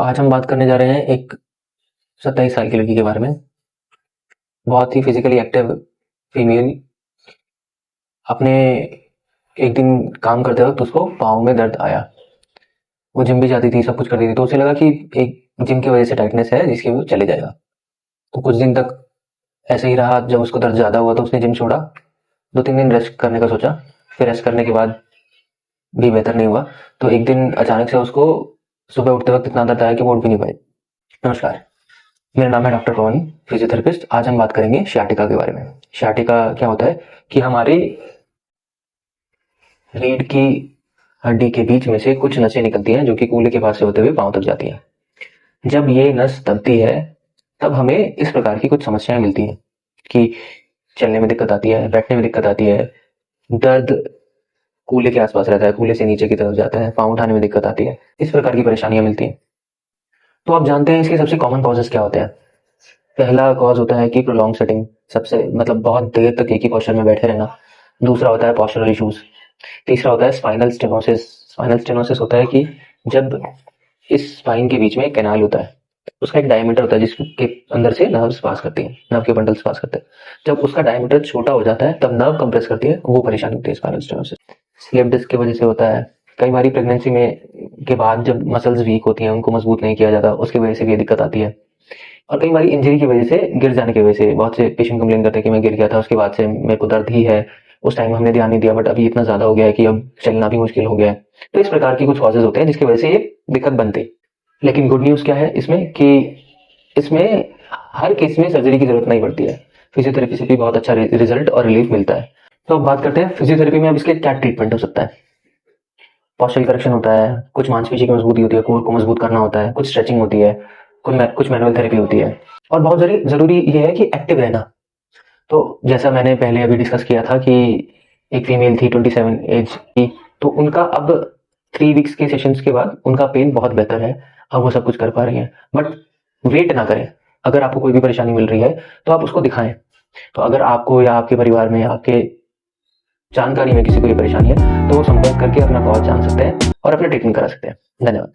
आज हम बात करने जा रहे हैं एक 27 साल की लड़की के बारे में। बहुत ही फिजिकली एक्टिव फीमेल। अपने एक दिन काम करते वक्त उसको पाँव में दर्द आया। वो जिम भी जाती थी, सब कुछ करती थी, तो उसे लगा कि एक जिम की वजह से टाइटनेस है जिसकी वो चले जाएगा। तो कुछ दिन तक ऐसे ही रहा। जब उसको दर्द ज़्यादा हुआ तो उसने जिम छोड़ा। 2-3 दिन रेस्ट करने का सोचा, फिर रेस्ट करने के बाद भी बेहतर नहीं हुआ। तो एक दिन अचानक से उसको सुबह उठते वक्त इतना दर्द आया कि वो उठ भी नहीं पाई। नमस्कार, मेरा नाम है डॉक्टर पवन, फिजियोथेरेपिस्ट। आज हम बात करेंगे sciatica के बारे में। sciatica क्या होता है कि हमारी रीढ़ की हड्डी के बीच में से कुछ नसें निकलती हैं जो कि कूल्हे के पास से होते हुए पांव तक जाती हैं। जब ये नस दबती है तब हमें इस प्रकार की कुछ समस्याएं मिलती हैं कि चलने में दिक्कत आती है, बैठने में दिक्कत आती है, दर्द कूल्हे के आसपास रहता है, कूल्हे से नीचे की तरफ जाता है, पाँव उठाने में दिक्कत आती है, इस प्रकार की परेशानियां मिलती हैं। तो आप जानते हैं इसके सबसे कॉमन कॉजेस क्या होते हैं। पहला कॉज होता है कि प्रोलॉन्ग सेटिंग, सबसे मतलब बहुत देर तक एक ही पोस्चर में बैठे रहना। दूसरा होता है पोस्चरल इश्यूज। तीसरा होता है स्पाइनल स्टेनोसिस। स्पाइनल स्टेनोसिस होता है कि जब इस स्पाइन के बीच में एक कैनाल होता है, उसका एक डायमीटर होता है जिसके अंदर से नर्व्स पास करती हैं, नर्व के बंडल्स पास करते हैं। जब उसका डायमीटर छोटा हो जाता है तब नर्व कंप्रेस करती है, वो परेशानी होती है स्पाइनल स्टेनोसिस। स्लिप डिस्क की वजह से होता है। कई बार प्रेगनेंसी में के बाद जब मसल्स वीक होती हैं, उनको मजबूत नहीं किया जाता, उसकी वजह से भी ये दिक्कत आती है। और कई बार इंजरी की वजह से, गिर जाने की वजह से, बहुत से पेशेंट कंप्लेन करते हैं कि मैं गिर गया था, उसके बाद से मेरे को दर्द ही है, उस टाइम हमने ध्यान नहीं दिया, बट अभी इतना ज्यादा हो गया है कि अब चलना भी मुश्किल हो गया है। तो इस प्रकार की कुछ कॉजेज होते हैं जिसकी वजह से ये दिक्कत बनती है। लेकिन गुड न्यूज क्या है इसमें कि इसमें हर केस में सर्जरी की जरूरत नहीं पड़ती है। फिजियोथेरेपी से भी बहुत अच्छा रिजल्ट और रिलीफ मिलता है। तो अब बात करते हैं फिजियोथेरेपी में अब इसके क्या ट्रीटमेंट हो सकता है। पॉस्चरल करेक्शन होता है, कुछ मांसपेशी की मजबूती होती है, कोर को मजबूत करना होता है, कुछ स्ट्रेचिंग होती है, कुछ मैनुअल थेरेपी होती है। और बहुत जरूरी ये है कि एक्टिव रहना। तो जैसा मैंने पहले अभी डिस्कस किया था कि एक फीमेल थी 27 एज की, तो उनका अब 3 वीक्स के सेशंस के बाद उनका पेन बहुत बेहतर है। अब वो सब कुछ कर पा रही हैं। बट वेट ना करें। अगर आपको कोई भी परेशानी मिल रही है तो आप उसको दिखाएं। तो अगर आपको या आपके परिवार में, आपके जानकारी में किसी को ये परेशानी है तो वो संपर्क करके अपना कॉज जान सकते हैं और अपना ट्रीटमेंट करा सकते हैं। धन्यवाद।